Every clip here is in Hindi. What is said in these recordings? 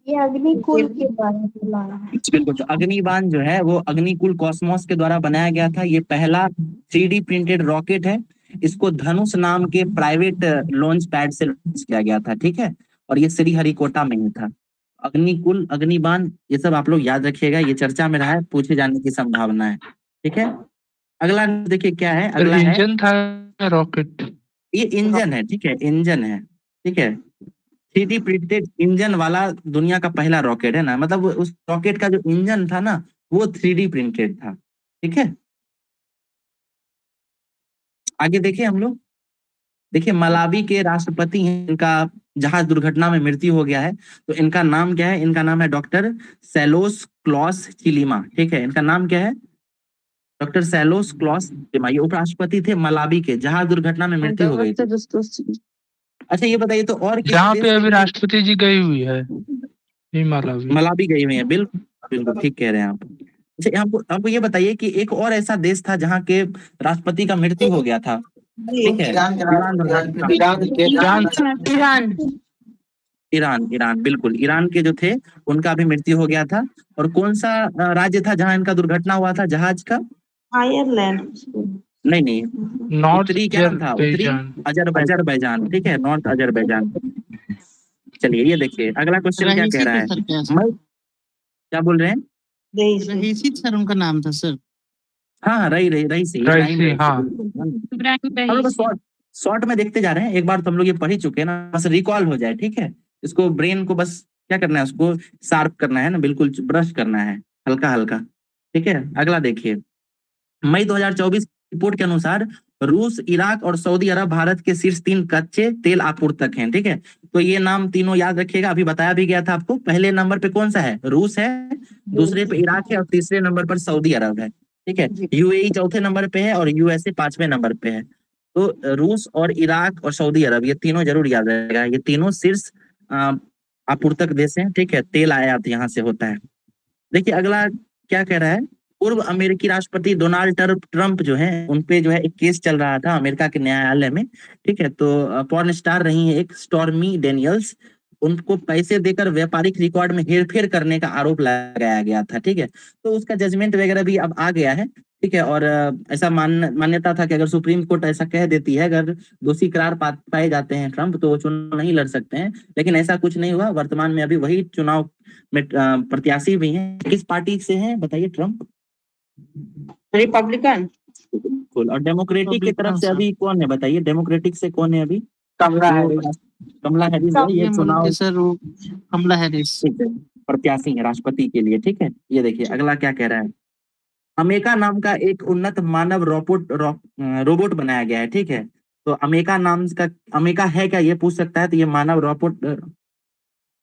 ये अग्निकुल के बारे में बोला है। बिल्कुल, तो अग्निबाण जो है वो अग्निकुल कॉस्मोस के द्वारा बनाया गया था। ये पहला 3D प्रिंटेड रॉकेट है। इसको धनुष नाम के प्राइवेट लॉन्च पैड से लॉन्च किया गया था, ठीक है। और ये श्रीहरिकोटा में ही था। अग्निकुल, अग्निबाण, ये सब आप लोग याद रखिएगा, ये चर्चा में रहा है, पूछे जाने की संभावना है, ठीक है। अगला देखिए क्या है, सर अगला है, इंजन था रॉकेट? ये इंजन है, ठीक है, इंजन है, ठीक है। 3D प्रिंटेड इंजन वाला दुनिया का पहला रॉकेट है ना, मतलब उस रॉकेट का जो इंजन था ना वो 3D प्रिंटेड था, ठीक है। आगे देखिए हम लोग, देखिए मलावी के राष्ट्रपति हैं, इनका जहाज दुर्घटना में मृत्यु हो गया है। तो इनका नाम क्या है? इनका नाम है डॉक्टर सैलोस क्लॉस चिलिमा, ठीक है। इनका नाम क्या है? Doctor Saulos Klaus Chilima. ये उपराष्ट्रपति थे मलावी के, जहाज दुर्घटना में मृत्यु हो गई थी। अच्छा ये बताइए, तो और किस जहाँ देश पे अभी के राष्ट्रपति जी गई हुई है, मलावी। मलावी गई हुई है? बिल्कुल बिल्कुल ठीक कह रहे हैं आप। अच्छा हमको ये बताइए कि एक और ऐसा देश था जहाँ के राष्ट्रपति का मृत्यु हो गया था, ठीक है। ईरान। ईरान, ईरान, बिल्कुल, ईरान के जो थे उनका भी मृत्यु हो गया था। और कौन सा राज्य था जहाँ इनका दुर्घटना हुआ था जहाज का? आयरलैंड। नहीं नहीं, नॉर्थ उत्तरी क्या नाम था? उत्तरी अजरबैजान, ठीक है, नॉर्थ अजरबैजान। चलिए ये देखिए अगला क्वेश्चन क्या कह रहा है। मैं क्या बोल रहे हैं? रहीसी सर उनका नाम था सर। हाँ, रईसी, इब्राहिम रईसी, हाँ। हम लोग शॉर्ट में देखते जा रहे हैं, एक बार तो हम लोग ये पढ़ ही चुके हैं ना, बस रिकॉल हो जाए, ठीक है। इसको ब्रेन को बस क्या करना है, उसको शार्प करना है ना, बिल्कुल ब्रश करना है हल्का हल्का, ठीक है। अगला देखिए, मई 2024 रिपोर्ट के अनुसार रूस, इराक और सऊदी अरब भारत के शीर्ष 3 कच्चे तेल आपूर्तक हैं, ठीक है। तो ये नाम तीनों याद रखिएगा, अभी बताया भी गया था आपको। पहले नंबर पे कौन सा है? रूस है, दूसरे पे इराक है और तीसरे नंबर पर सऊदी अरब है, ठीक है। यूएई चौथे नंबर पे है और यूएसए 5वें नंबर पे है। तो रूस और इराक और सऊदी अरब, ये तीनों जरूर याद रहेगा, ये तीनों शीर्ष आपूर्तक देश हैं, ठीक है। तेल आयात यहाँ से होता है। देखिए अगला क्या कह रहा है। पूर्व अमेरिकी राष्ट्रपति डोनाल्ड ट्रंप जो है, उनपे जो है एक केस चल रहा था अमेरिका के न्यायालय में, ठीक है। तो पॉर्न स्टार रही है एक स्टॉर्मी डेनियल्स, उनको पैसे देकर व्यापारिक रिकॉर्ड में हेरफेर करने का आरोप लगाया गया था, ठीक है। तो उसका जजमेंट वगैरह भी अब आ गया है, ठीक है। और ऐसा मान्यता था कि अगर सुप्रीम कोर्ट ऐसा कह देती है, अगर दोषी करार पाए जाते हैं ट्रंप, तो वो चुनाव नहीं लड़ सकते हैं। लेकिन ऐसा कुछ नहीं हुआ, वर्तमान में अभी वही चुनाव में प्रत्याशी भी हैं। किस पार्टी से हैं बताइए ट्रंप? रिपब्लिकन। बिल्कुल। और डेमोक्रेटिक की तरफ से अभी कौन है बताइए? डेमोक्रेटिक से कौन है अभी? कमला हैरिस। कमला हैरिस है, ये चुनाव सर कमला हैरिस प्रत्याशी है राष्ट्रपति के लिए, ठीक है। ये देखिए अगला क्या कह रहा है। अमेका नाम का एक उन्नत मानव रोबोट बनाया गया है, ठीक है। तो अमेका नाम का, अमेका है क्या ये पूछ सकता है, तो ये मानव रोबोट,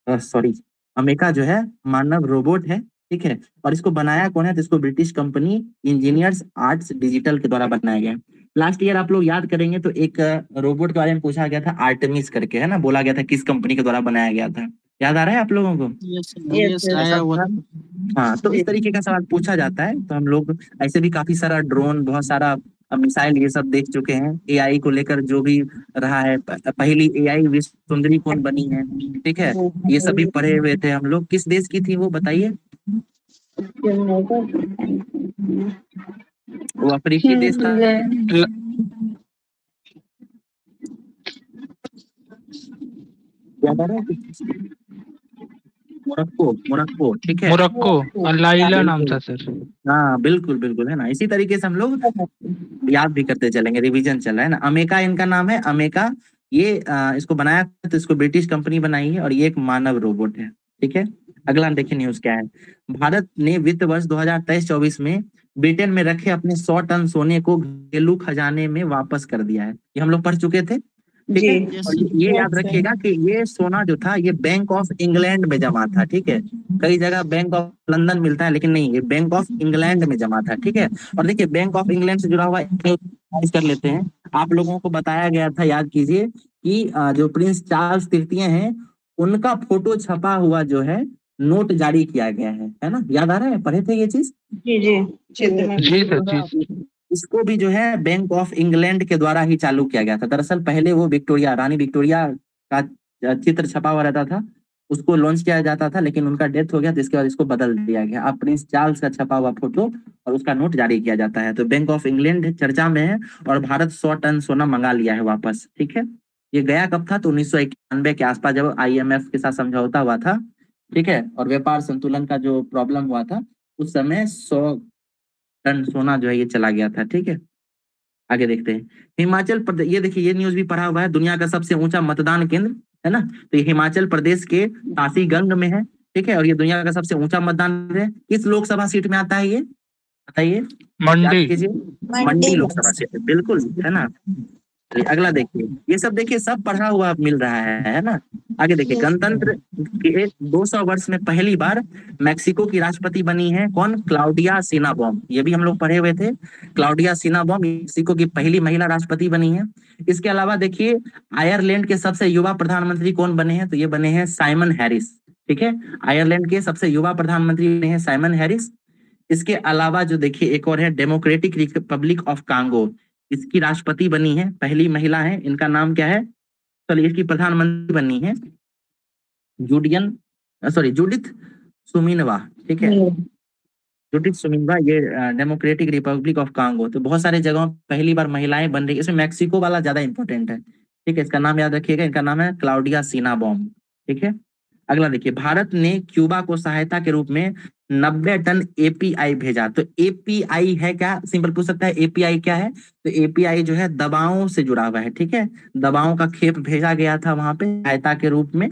सॉरी, अमेका जो है मानव रोबोट है, ठीक है। और इसको बनाया कौन है? तो इसको British company engineers arts digital के द्वारा बनाया गया है। लास्ट ईयर आप लोग याद करेंगे तो एक रोबोट के बारे में पूछा गया था, आर्टेमिस करके, है ना, बोला गया था किस कंपनी के द्वारा बनाया गया था। याद आ रहा है आप लोगों को? हाँ, तो इस तरीके का सवाल पूछा जाता है। तो हम लोग ऐसे भी काफी सारा ड्रोन, बहुत सारा मिसाइल, ये सब देख चुके हैं। एआई को लेकर जो भी रहा है, पहली एआई विश्व सुंदरी कौन बनी है, ठीक है, ये सभी पढ़े हुए थे हम लोग। किस देश की थी वो बताइए? वो अफ्रीकी देश था। याद आ रहा है? मोरक्को, ठीक है। मोरक्को, लाइला नाम था सर। हाँ बिल्कुल बिल्कुल, है ना। इसी तरीके से हम लोग याद भी करते चलेंगे, रिवीजन चल रहा है ना। अमेका इनका नाम है, अमेका। ये इसको बनाया तो इसको ब्रिटिश कंपनी बनाई है, और ये एक मानव रोबोट है, ठीक है। अगला देखिए न्यूज क्या है। भारत ने वित्त वर्ष 2023-24 में ब्रिटेन में रखे अपने 100 टन सोने को घरेलू खजाने में वापस कर दिया है। ये हम लोग पढ़ चुके थे, ठीक है। और ये याद रखिएगा कि ये सोना जो था ये बैंक ऑफ इंग्लैंड में जमा था, ठीक है। कई जगह बैंक ऑफ लंदन मिलता है, लेकिन नहीं, ये बैंक ऑफ इंग्लैंड में जमा था, ठीक है। और देखिए बैंक ऑफ इंग्लैंड से जुड़ा हुआ कर लेते हैं। आप लोगों को बताया गया था, याद कीजिए, कि जो प्रिंस चार्ल्स तृतीय हैं, उनका फोटो छपा हुआ जो है नोट जारी किया गया है ना। याद आ रहा है, पढ़े थे ये चीज? जी जी। इसको भी जो है बैंक ऑफ इंग्लैंड के द्वारा ही चालू किया गया था। दरअसल पहले वो विक्टोरिया, रानी विक्टोरिया का चित्र छपा हुआ रहता था, उसको लॉन्च किया जाता था, लेकिन उनका डेथ हो गया तो इसके बाद इसको बदल दिया गया। अब प्रिंस चार्ल्स का छपा हुआ फोटो और उसका नोट जारी किया जाता है। तो बैंक ऑफ इंग्लैंड चर्चा में है और भारत 100 टन सोना मंगा लिया है वापस। ठीक है, ये गया कब था? तो 1991 के आसपास, जब IMF के साथ समझौता हुआ था। ठीक है, और व्यापार संतुलन का जो प्रॉब्लम हुआ था उस समय 100 टन सोना जो है ये चला गया था। ठीक है, आगे देखते हैं। हिमाचल प्रदेश, ये देखिए ये न्यूज भी पढ़ा हुआ है, दुनिया का सबसे ऊंचा मतदान केंद्र है ना, तो ये हिमाचल प्रदेश के काशीगंज में है। ठीक है, और ये दुनिया का सबसे ऊंचा मतदान केंद्र है। किस लोकसभा सीट में आता है ये बताइए, याद मंडी। कीजिए। मंडी लोकसभा सीट, बिल्कुल है ना। चलिए अगला देखिए, ये सब देखिए सब पढ़ा हुआ मिल रहा है ना। आगे देखिए, गणतंत्र के 200 वर्ष में पहली बार मैक्सिको की राष्ट्रपति बनी है कौन? क्लाउडिया सिनाबॉम। ये भी हम लोग पढ़े हुए थे, क्लाउडिया सिनाबॉम मैक्सिको की पहली महिला राष्ट्रपति बनी है। इसके अलावा देखिए, आयरलैंड के सबसे युवा प्रधानमंत्री कौन बने हैं? तो ये बने हैं साइमन हैरिस। ठीक है, आयरलैंड के सबसे युवा प्रधानमंत्री बने हैं साइमन हैरिस। इसके अलावा जो देखिए एक और है, डेमोक्रेटिक रिपब्लिक ऑफ कांगो, इसकी राष्ट्रपति बनी है, पहली महिला है। इनका नाम क्या है? चलिए, इसकी प्रधानमंत्री बनी है जूडिथ सुमिनवा। ठीक है, जूडिथ सुमिनवा, ये डेमोक्रेटिक रिपब्लिक ऑफ कांगो। तो बहुत सारे जगहों पहली बार महिलाएं बन रही है, इसमें मैक्सिको वाला ज्यादा इंपॉर्टेंट है। ठीक है, इसका नाम याद रखिएगा, इनका नाम है क्लाउडिया सिनाबॉम। ठीक है, अगला देखिए, भारत ने क्यूबा को सहायता के रूप में 90 टन API भेजा। तो API है क्या? सिंपल पूछ सकता है API क्या है? तो API जो है दवाओं से जुड़ा हुआ है। ठीक है, दवाओं का खेप भेजा गया था वहां पे सहायता के रूप में।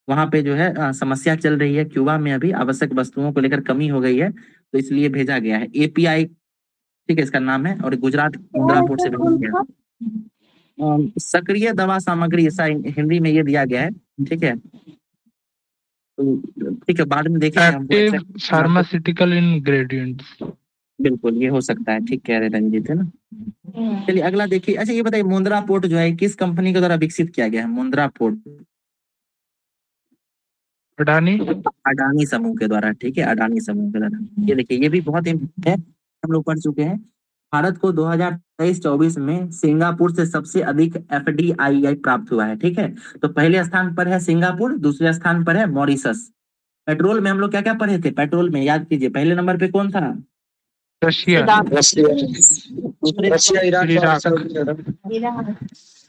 वहां पे जो है समस्या चल रही है क्यूबा में, अभी आवश्यक वस्तुओं को लेकर कमी हो गई है, तो इसलिए भेजा गया है API। ठीक है, इसका नाम है, और गुजरात मुंद्रा पोर्ट से भेजा गया। सक्रिय दवा सामग्री, ऐसा हिंदी में ये दिया गया है। ठीक है, तो ठीक है, बाद में देखेंगे हमको एक्टिव exact- फार्मास्यूटिकल इंग्रेडिएंट्स। बिल्कुल, ये हो सकता है। ठीक कह रहे रंजीत, है ना। चलिए अगला देखिए। अच्छा, ये बताइए, मुंद्रा पोर्ट जो है किस कंपनी के द्वारा विकसित किया गया है? मुंद्रा पोर्ट अडानी। अडानी समूह के द्वारा। ठीक है, अडानी समूह के द्वारा। ये देखिए, ये भी बहुत इम्पोर्टेंट है, हम लोग पढ़ चुके हैं। भारत को 2023-24 में सिंगापुर से सबसे अधिक FDI प्राप्त हुआ है। ठीक है, तो पहले स्थान पर है सिंगापुर, दूसरे स्थान पर है मॉरिशस। पेट्रोल में हम लोग क्या क्या पढ़े थे? पेट्रोल में याद कीजिए, पहले नंबर पे कौन था? रशिया। दूसरे इराक।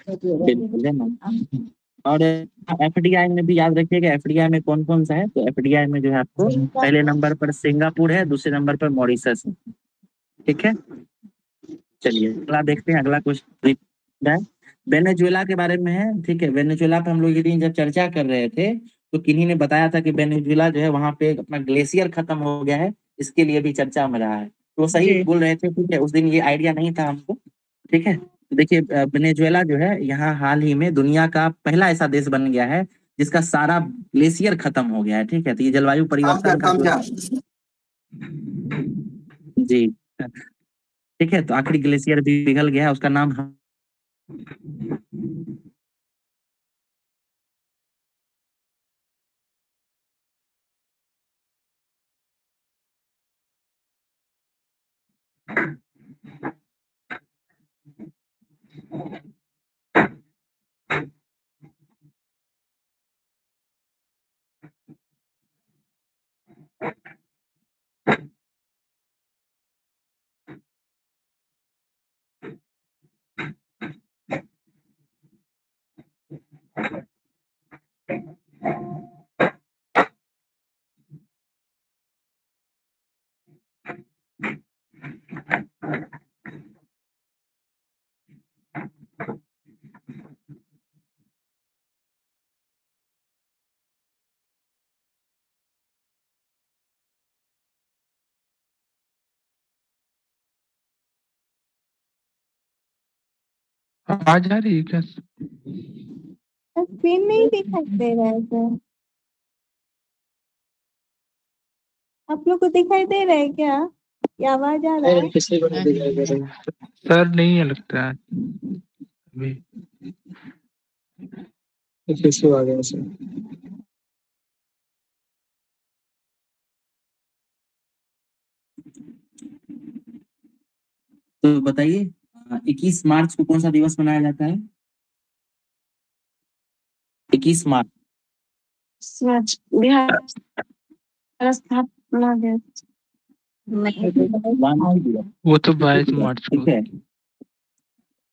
बिल्कुल है ना। और FDI में भी याद रखिएगा, FDI में कौन कौन सा है? तो FDI में जो है आपको पहले नंबर पर सिंगापुर है, दूसरे नंबर पर मॉरिशस है। ठीक है, चलिए अगला देखते हैं। अगला क्वेश्चन वेनेजुएला के बारे में है। ठीक है, वेनेजुएला पे हम लोग ये दिन जब चर्चा कर रहे थे तो किन्हीं ने बताया था कि वेनेजुएला जो है वहां पे अपना ग्लेशियर खत्म हो गया है, इसके लिए भी चर्चा में रहा है। तो वो सही बोल रहे थे। ठीक है, उस दिन ये आइडिया नहीं था हमको। ठीक है, तो देखिए वेनेजुएला जो है यहाँ हाल ही में दुनिया का पहला ऐसा देश बन गया है जिसका सारा ग्लेशियर खत्म हो गया है। ठीक है, तो ये जलवायु परिवर्तन का जी। ठीक है, तो आखिरी ग्लेशियर भी पिघल गया है, उसका नाम आवाज आ रही है क्या? स्क्रीन में ही दिखाई दे रहा है सर। आप लोग को दिखाई दे रहा है क्या? ये आवाज आ रहा है? किसी को नहीं दिखाई दे रहा है। सर नहीं है लगता है अभी। किसी आ गया सर। तो बताइए 21 मार्च को कौन सा दिवस मनाया जाता है? 21 मार्च बिहार स्थापना दिवस नहीं, वानिकी दिवस, वो तो 22 मार्च को। ठीक है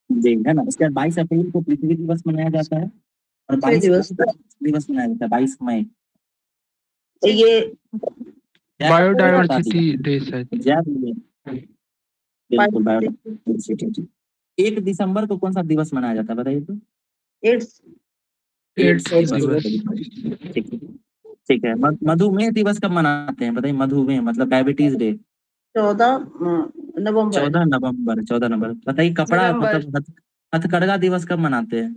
जी, है ना। उसके बाद 22 अप्रैल को पृथ्वी दिवस मनाया जाता है और 22 दिवस मनाया जाता है 22 मई। ये बायोडायवर्सिटी डे शायद। बिल्कुल बायोडायवर्सिटी। 1 दिसंबर को कौन सा दिवस मनाया जाता है बताइए तो? एड्स दिवस। ठीक है, ठीक है। मधुमेह दिवस कब मनाते हैं बताइए? मधुमेह मतलब डायबिटीज डे 14 नवंबर 14 नवंबर। बताइए कपड़ा मतलब हथकरघा दिवस कब मनाते हैं?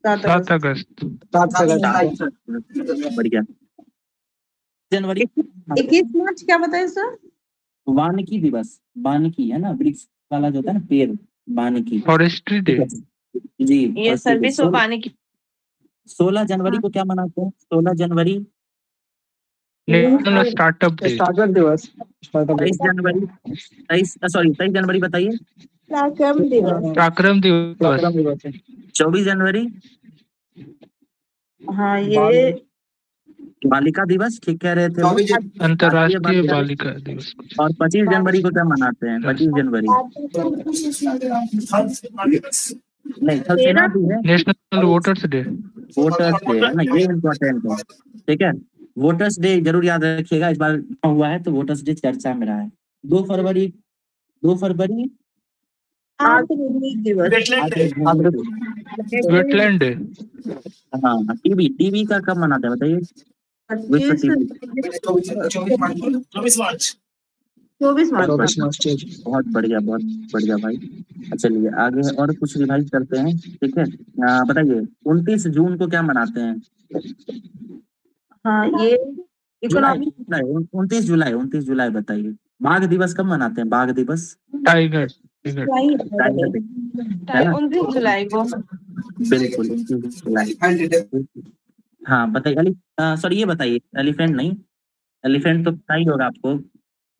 7 अगस्त। 7 अगस्त। बढ़िया। जनवरी 21 मार्च क्या बताए सर? वानिकी दिवस, वानिकी है ना, वृक्ष वाला जो होता है ना पेड़, वानिकी। Forestry day. जी, ये सर विश्व वानिकी। 16 जनवरी को क्या मनाते हैं? 16 जनवरी नेशनल स्टार्टअप डे। स्टार्टअप दिवस। 23 जनवरी 23 जनवरी बताइए। पराक्रम दिवस। पराक्रम दिवस। पराक्रम दिवस है। 24 जनवरी हाँ ये बालिका दिवस, ठीक कह रहे थे वो। अंतर्राष्ट्रीय बालिका दिवस। और 25 जनवरी को क्या मनाते हैं? 25 जनवरी नहीं, थल सेना भी है। National voters day. Voters day है ना, ये इम्पोर्टेंट है, ठीक है। वोटर्स डे जरूर याद रखिएगा, इस बार हुआ है तो वोटर्स डे चर्चा में रहा है। 2 फरवरी आत्मनिर्भर दिवस। Wetland day. हाँ, टीबी का कब मनाते हैं बताइए? विश्व टीबी 24 मार्च। बहुत बढ़िया भाई। चलिए आगे और कुछ रिवाइज करते हैं, ठीक है। बताइए 29 जून को क्या मनाते हैं? हाँ ये इकोनॉमिक 29 जुलाई बताइए। बाघ दिवस कब मनाते हैं? बाघ दिवस टाइगर। 29 जुलाई को। बिल्कुल 29 जुलाई। हाँ बताइए। सॉरी ये बताइए, एलिफेंट नहीं, एलिफेंट तो पता ही होगा आपको।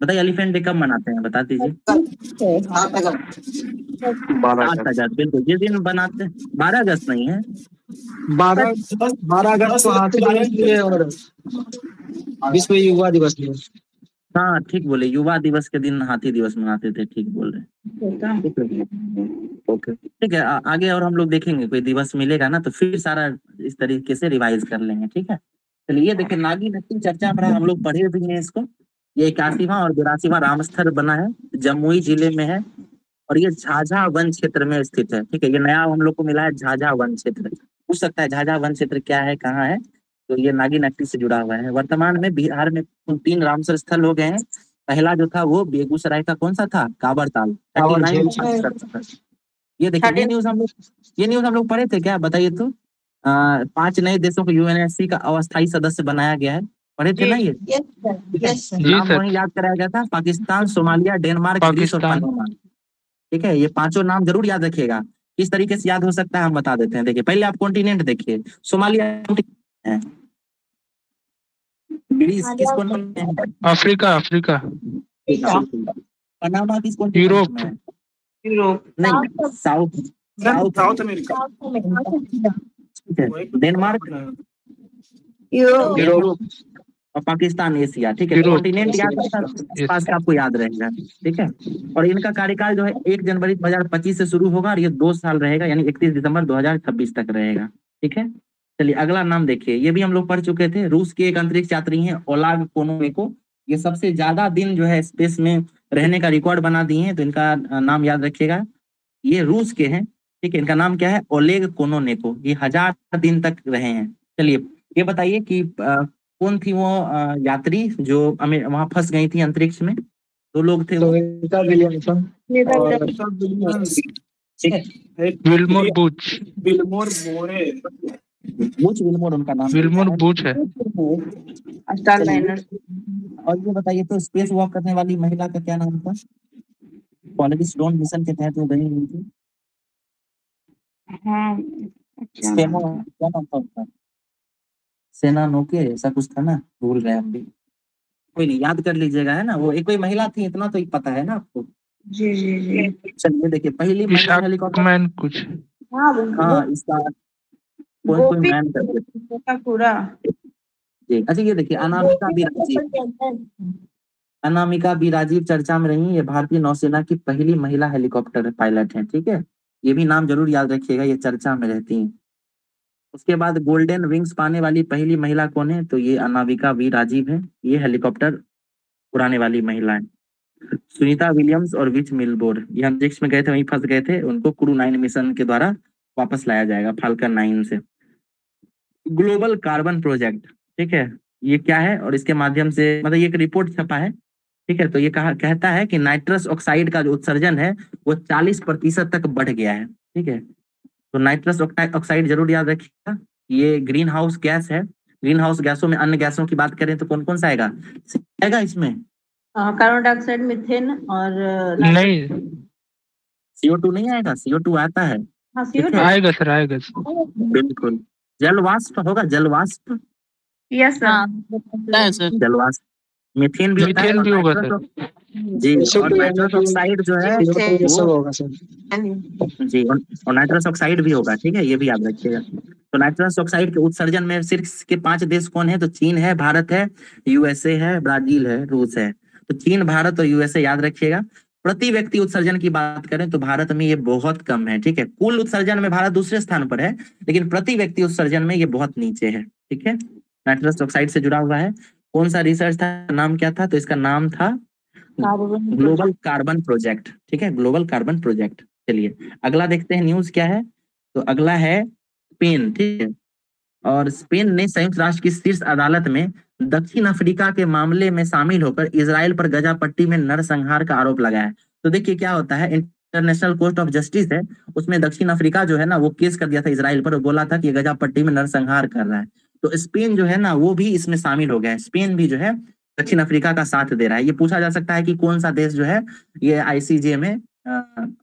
बताइए एलिफेंट डे कब मनाते हैं, बता दीजिए। 8 अगस्त, बिल्कुल जिस दिन बनाते हैं। 12 अगस्त नहीं है, 12 अगस्त को हाथी दिवस भी है और विश्व युवा दिवस भी है। हाँ ठीक बोले, युवा दिवस के दिन हाथी दिवस मनाते थे, ठीक बोल रहे। ओके ठीक है। आगे और हम लोग देखेंगे, कोई दिवस मिलेगा ना तो फिर सारा इस तरीके से रिवाइज कर लेंगे, ठीक है। चलिए देखिए, नागी नक्की चर्चा में हम लोग पढ़े भी हैं इसको। ये 81वां और 82वां रामस्थल बना है, जमुई जिले में है और ये झाझा वन क्षेत्र में स्थित है, ठीक है। ये नया हम लोग को मिला है, झाझा वन क्षेत्र। पूछ सकता है झाझा वन क्षेत्र क्या है, कहाँ है, तो ये नागी नक्की से जुड़ा हुआ है। वर्तमान में बिहार में 3 रामसर स्थल हो गए हैं। पहला जो था वो बेगूसराय का कौन सा था? कांवरताल। 39 ये देखिए, ये न्यूज हम लोग पढ़े थे क्या बताइए तो? 5 नए देशों को यूएनएससी का अस्थायी सदस्य बनाया गया है, पढ़े थे ना ये? नाम वही याद कराया गया था, पाकिस्तान, सोमालिया, डेनमार्क, ग्रीस और पनामा, ठीक है। ये 5 नाम जरूर याद रखिएगा। किस तरीके से याद हो सकता है हम बता देते हैं। देखिए पहले आप कॉन्टिनेंट देखिए, सोमालिया है, ग्रीस किस कॉन्टिनेंट में है? अफ्रीका। पनामा किस कॉन्टिनेंट में है? नहीं, साउथ अमेरिका। डेनमार्क यूरोप और पाकिस्तान एशिया, ठीक है। कॉन्टिनेंट याद रखा, पास का आपको याद रहेगा, ठीक है। और इनका कार्यकाल जो है 1 जनवरी 2025 से शुरू होगा और ये 2 साल रहेगा, यानी 31 दिसंबर 2026 तक रहेगा, ठीक है। चलिए अगला नाम देखिए, ये भी हम लोग पढ़ चुके थे। रूस के एक अंतरिक्ष यात्री हैं ओलाग कोनोनेको। ये सबसे ज्यादा दिन जो है स्पेस में रहने का रिकॉर्ड बना दिए हैं, तो इनका नाम याद रखिएगा। ये रूस के हैं, ठीक है। इनका नाम क्या है? ओलेग कोनोनेको। ये 1000 दिन तक रहे हैं। चलिए ये बताइए कि कौन थी वो यात्री जो वहां फंस गई थी अंतरिक्ष में? 2 लोग थे वो, ठीक है। विल्मोर बूच। विल्मोर उनका नाम, विल्मोर बूच है। और ये बताइए तो स्पेस वॉक करने वाली महिला का क्या नाम था? पॉलिटिक्स स्टोन मिशन के तहत वो गई हुई थी। क्या नाम था उसका? सेना नोके ऐसा कुछ था ना, भूल गए हम भी। कोई नहीं, याद कर लीजिएगा, है ना। वो एक कोई महिला थी, इतना तो पता है ना आपको। जी। चलिए देखिए, पहली महिला हेलीकॉप्टर मैन कुछ। हाँ, इसका कोई कोई मैन करते थे पूरा जी। अच्छा ये देखिए, अनामिका बिराजी, अनामिका बिराजी चर्चा में रही। ये भारतीय नौसेना की पहली महिला हेलीकॉप्टर पायलट हैं, ठीक है, ये भी नाम जरूर याद रखिएगा, ये चर्चा में रहती हैं। उसके बाद गोल्डन विंग्स पाने वाली पहली महिला कौन है, तो ये अनामिका वी राजीव है, ये हेलीकॉप्टर उड़ाने वाली महिला है। सुनीता विलियम्स और विच मिलबोर, ये अंतरिक्ष में गए थे, वहीं फंस गए थे, उनको क्रू 9 मिशन के द्वारा वापस लाया जाएगा फाल्कन 9 से। ग्लोबल कार्बन प्रोजेक्ट, ठीक है, ये क्या है और इसके माध्यम से मतलब ये एक रिपोर्ट छपा है, ठीक है, तो ये कहता है कि नाइट्रस ऑक्साइड का जो उत्सर्जन है वो 40% तक बढ़ गया है, ठीक है। तो नाइट्रस ऑक्साइड जरूर याद रखिएगा, ये ग्रीन हाउस गैस है। ग्रीन हाउस गैसों में अन्य गैसों की बात करें तो कौन कौन सा आएगा इसमें? कार्बन डाइऑक्साइड, मीथेन और नहीं CO2 नहीं आएगा, CO2 आता है, हाँ ठीक है? आएगा सर, आएगा सर। बिल्कुल। जलवाष्प होगा, जलवाष्प, यस सर, जलवाष्प। मीथेन भी होता है मीथेन और भी होगा नाइट्रस जी, और नाइट्रस ऑक्साइड जो है ये सब होगा सर। जी, और नाइट्रस ऑक्साइड भी होगा, ठीक है, ये भी याद रखिएगा। तो नाइट्रस ऑक्साइड के उत्सर्जन में सिर्फ के 5 देश कौन है, तो चीन है, भारत है, यूएसए है, ब्राजील है, रूस है। तो चीन, भारत और यूएसए याद रखिएगा। प्रति व्यक्ति उत्सर्जन की बात करें तो भारत में ये बहुत कम है, ठीक है। कुल उत्सर्जन में भारत दूसरे स्थान पर है, लेकिन प्रति व्यक्ति उत्सर्जन में ये बहुत नीचे है, ठीक है। नाइट्रस ऑक्साइड से जुड़ा हुआ है। कौन सा रिसर्च था, नाम क्या था, तो इसका नाम था ग्लोबल कार्बन प्रोजेक्ट, ठीक है, ग्लोबल कार्बन प्रोजेक्ट। चलिए अगला देखते हैं न्यूज क्या है। तो अगला है स्पेन, ठीक है, और स्पेन ने संयुक्त राष्ट्र की शीर्ष अदालत में दक्षिण अफ्रीका के मामले में शामिल होकर इजराइल पर गजा पट्टी में नरसंहार का आरोप लगाया। तो देखिए क्या होता है, इंटरनेशनल कोर्ट ऑफ जस्टिस है, उसमें दक्षिण अफ्रीका जो है ना वो केस कर दिया था इजराइल पर और बोला था कि गजा पट्टी में नरसंहार कर रहा है। तो स्पेन जो है ना वो भी इसमें शामिल हो गया है। स्पेन भी जो है दक्षिण अफ्रीका का साथ दे रहा है। ये पूछा जा सकता है कि कौन सा देश जो है ये ICJ में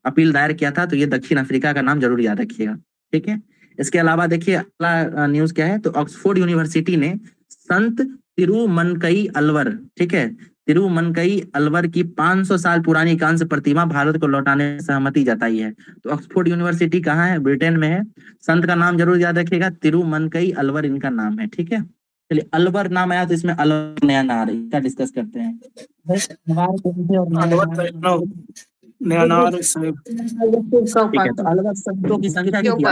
अपील दायर किया था, तो ये दक्षिण अफ्रीका का नाम जरूर याद रखिएगा, ठीक है। इसके अलावा देखिए अगला न्यूज क्या है, तो ऑक्सफोर्ड यूनिवर्सिटी ने संत तिरुमनकई अलवर, ठीक है, तिरुमनकई अलवर की 500 साल पुरानी कांस्य प्रतिमा भारत को लौटाने में सहमति जताई है। तो ऑक्सफोर्ड यूनिवर्सिटी कहाँ है, ब्रिटेन में है। संत का नाम जरूर याद रखिएगा, तिरुमनकई अलवर इनका नाम है, ठीक है। चलिए अलवर नाम आया तो इसमें अलवर नया नार इसका डिस्कस करते हैं। ठीक है, तो अलवर संतों की संख्या कितनी है?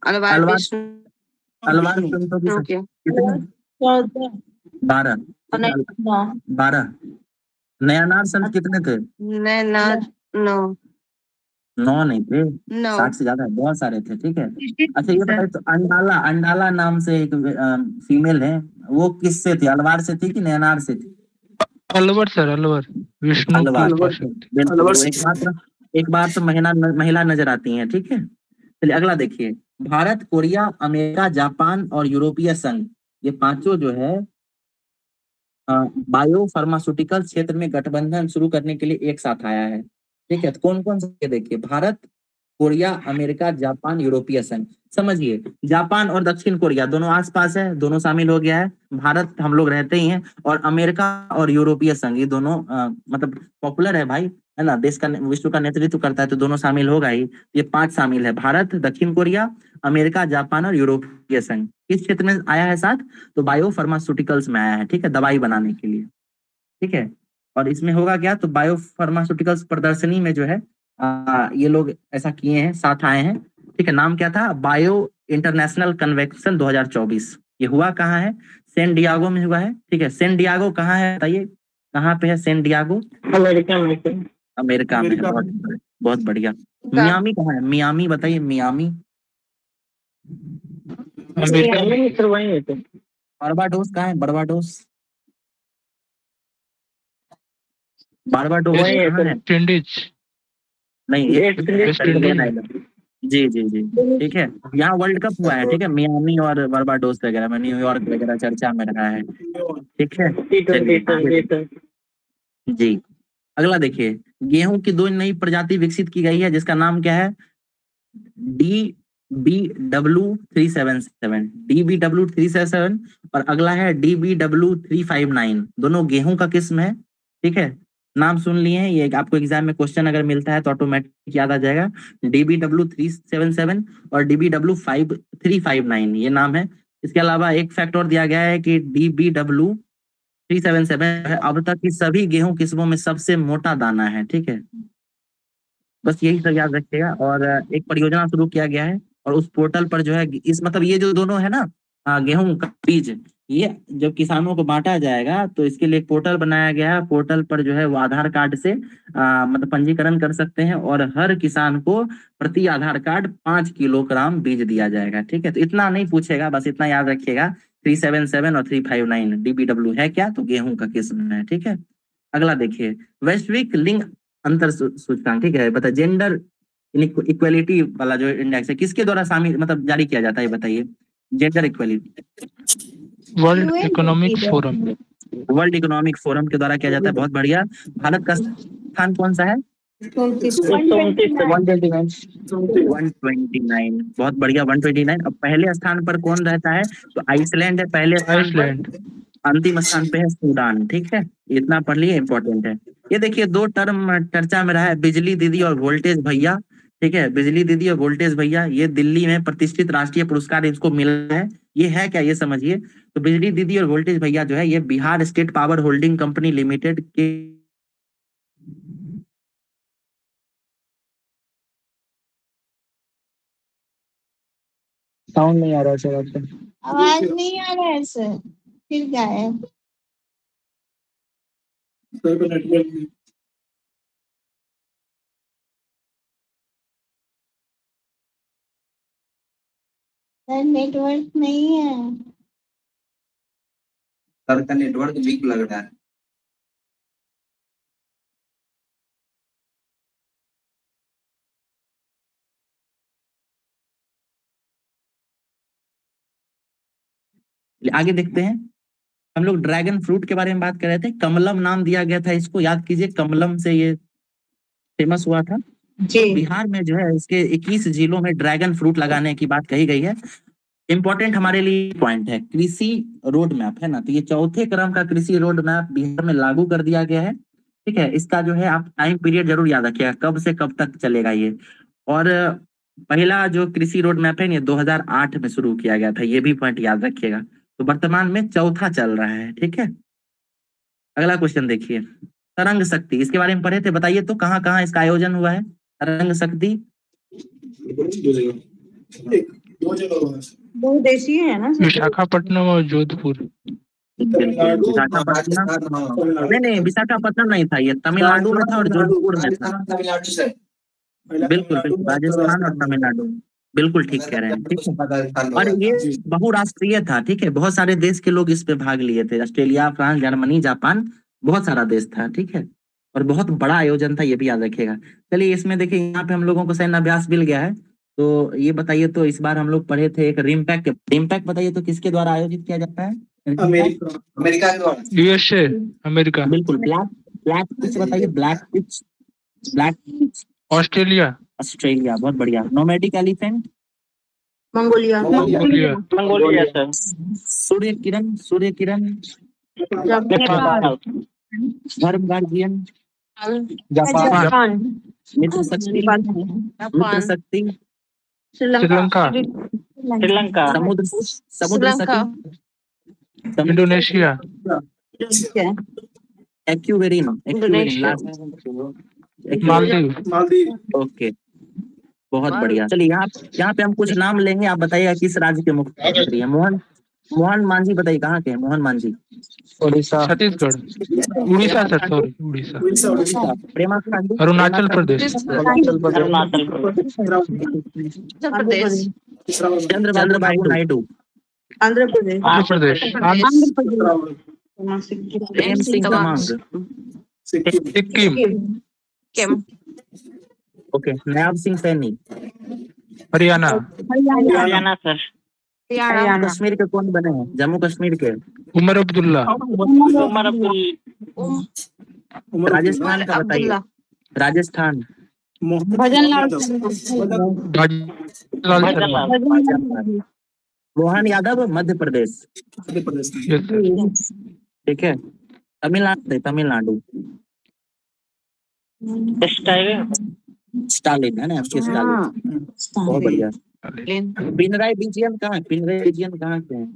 अलवर संतों की संख्या कितनी? 12। नयानार संत कितने थे? 9 नहीं थे, 60 से ज्यादा, बहुत सारे थे, ठीक है। अच्छा ये बताइए, तो अंडाला नाम से एक फीमेल है, वो किससे थी, अलवार से थी कि नयनार से थी? अलवर सर, अलवर विष्णु एक बार तो महिला नजर आती हैं, ठीक है। चलिए अगला देखिए, भारत, कोरिया, अमेरिका, जापान और यूरोपीय संघ, ये पांचों जो है बायो फार्मास्यूटिकल क्षेत्र में गठबंधन शुरू करने के लिए एक साथ आया है, ठीक है। तो कौन कौन से देखिए, भारत, कोरिया, अमेरिका, जापान, यूरोपीय संघ। समझिए जापान और दक्षिण कोरिया दोनों आसपास है, दोनों शामिल हो गया है। भारत हम लोग रहते ही हैं, और अमेरिका और यूरोपीय संघ ये दोनों मतलब पॉपुलर है भाई, है ना, देश का विश्व का नेतृत्व करता है, तो दोनों शामिल होगा ही। ये 5 शामिल है, भारत, दक्षिण कोरिया, अमेरिका, जापान और यूरोपीय संघ। किस क्षेत्र में आया है साथ, तो बायो फार्मास्यूटिकल्स में आया है, ठीक है, दवाई बनाने के लिए, ठीक है। और इसमें होगा क्या, तो बायो फार्मास्यूटिकल्स प्रदर्शनी में जो है ये लोग ऐसा किए हैं, साथ आए हैं, ठीक है। नाम क्या था, बायो इंटरनेशनल कन्वेंशन 2024। ये हुआ कहाँ है, सैन डियागो में हुआ है, ठीक है। सैन डियागो कहाँ है बताइए, कहाँ पे है सैन डियागो? अमेरिका में। अमेरिका में है, बहुत बढ़िया। मियामी कहाँ है, मियामी बताइए, मियामी? बारबाडोस कहाँ है, बारबाडोस? बारबाडोस कहाँ है? नहीं, जी जी जी, ठीक है। यहाँ वर्ल्ड कप हुआ है, ठीक है, मियामी और बारबाडोस वगैरह में, न्यूयॉर्क वगैरह चर्चा में रहा है, ठीक है। जी अगला देखिए, गेहूं की 2 नई प्रजाति विकसित की गई है, जिसका नाम क्या है, DBW377 और अगला है DBW359। दोनों गेहूं का किस्म है, ठीक है। नाम सुन लिए हैं, ये आपको एग्जाम में क्वेश्चन अगर मिलता है तो ऑटोमेटिक याद आ जाएगा। DBW377 और DBW5359 ये नाम है। इसके अलावा एक फैक्ट और दिया गया है कि DBW377 अब तक की सभी गेहूं किस्मों में सबसे मोटा दाना है, ठीक है। बस यही सब याद रखिएगा। और एक परियोजना शुरू किया गया है और उस पोर्टल पर जो है इस मतलब ये जो दोनों है ना गेहूं का बीज, ये जब किसानों को बांटा जाएगा तो इसके लिए एक पोर्टल बनाया गया है। पोर्टल पर जो है वो आधार कार्ड से मतलब पंजीकरण कर सकते हैं और हर किसान को प्रति आधार कार्ड 5 किलोग्राम बीज दिया जाएगा, ठीक है। तो इतना नहीं पूछेगा, बस इतना याद रखिएगा 377 और 359 DBW है क्या, तो गेहूं का किस्म है, ठीक है। अगला देखिए, वैश्विक लिंग अंतर सूचकांक, ठीक है। बता जेंडर इक्वेलिटी वाला जो इंडेक्स है किसके द्वारा शामिल मतलब जारी किया जाता है, बताइए। Gender equality world economic forum. World economic forum के द्वारा किया जाता है, बहुत बढ़िया। भारत का स्थान कौन सा है? 129, बहुत बढ़िया 129। अब पहले स्थान पर कौन रहता है, तो आइसलैंड है पहले स्थान पर। आइसलैंड। अंतिम स्थान पे है सूडान, ठीक है। इतना पढ़ लिए, इंपॉर्टेंट है। ये देखिए 2 टर्म चर्चा में रहा है, बिजली दीदी और वोल्टेज भैया, ठीक है। बिजली दीदी और वोल्टेज भैया, ये दिल्ली में प्रतिष्ठित राष्ट्रीय पुरस्कार इसको मिला है। ये है क्या, ये समझिए। तो बिजली दीदी और वोल्टेज भैया जो है ये Bihar state power holding company limited के साउंड नहीं आ रहा है सर आपका। आवाज नहीं आ रहा है सर, फिर गायब। सर नेटवर्क नहीं है। सर का नेटवर्क वीक लग रहा है। आगे देखते हैं, हम लोग ड्रैगन फ्रूट के बारे में बात कर रहे थे। कमलम नाम दिया गया था इसको, याद कीजिए, कमलम से ये फेमस हुआ था। जी। बिहार में जो है इसके 21 जिलों में ड्रैगन फ्रूट लगाने की बात कही गई है। इंपॉर्टेंट हमारे लिए पॉइंट है, कृषि रोड मैप है ना, तो ये 4थे क्रम का कृषि रोड मैप बिहार में लागू कर दिया गया है, ठीक है। इसका जो है आप टाइम पीरियड जरूर याद रखिएगा, कब से कब तक चलेगा ये। और पहला जो कृषि रोड मैप है ये 2008 में शुरू किया गया था, ये भी पॉइंट याद रखिएगा। तो वर्तमान में 4था चल रहा है, ठीक है। अगला क्वेश्चन देखिए, तरंग शक्ति, इसके बारे में पढ़े थे, बताइए तो कहाँ कहाँ इसका आयोजन हुआ है तरंग शक्ति? 2 देशीय है ना सर? विशाखापट्टनम और जोधपुर। विशाखापट्टनम नहीं, विशाखापट्टनम नहीं था, ये तमिलनाडु में था और जोधपुर में था। बिल्कुल बिल्कुल, राजस्थान और तमिलनाडु, बिल्कुल ठीक कह रहे हैं, ठीक है। और ये बहुराष्ट्रीय था, ठीक है। बहुत सारे देश के लोग इस पे भाग लिए थे, ऑस्ट्रेलिया, फ्रांस, जर्मनी, जापान, बहुत सारा देश था, ठीक है। और बहुत बड़ा आयोजन था, ये भी याद रखिएगा। चलिए इसमें देखिए, यहाँ पे हम लोगों को सैन्य अभ्यास मिल गया है। तो ये बताइए तो इस बार हम लोग पढ़े थे एक रिमपैक। रिमपैक बताइए तो किसके द्वारा आयोजित किया जाता है? अमेरिका के द्वारा। USA, America. बिल्कुल। ब्लैक पिच बताइए, ब्लैक पिच। ऑस्ट्रेलिया। ऑस्ट्रेलिया, बहुत बढ़िया। Nomadic elephant? Mongolia. Mongolia sir. Surya Kiran? Japan. Dharma guardian? Japan. Mitra Shakti? Sri Lanka. समुद्र शक्ति? इंडोनेशिया। एक्यूवेरिन? मालदीव। ओके, बहुत बढ़िया। चलिए यहाँ पे हम कुछ नाम लेंगे, आप बताइएगा किस राज्य के मुख्यमंत्री हैं। मोहन मांझी, बताइए कहाँ के हैं Mohan Majhi? Orissa. Chhattisgarh. Orissa sir, sorry, Orissa. Prema Khandu? Arunachal Pradesh. Chandrababu Naidu? Andhra Pradesh. Prem Singh Tamang? Sikkim. Okay, Nayab Singh Saini? Haryana sir. Kashmir के कौन बने हैं, जम्मू कश्मीर के? उमर अब्दुल्ला। राजस्थान का बताइए, राजस्थान? भजनलाल मोहन यादव मध्य प्रदेश, ठीक है। तमिलनाडु? स्टालिन है ना, आपके स्टालिन। बहुत बढ़िया। पिनराई विजयन कहाँ है? पिनराई विजयन कहाँ के हैं?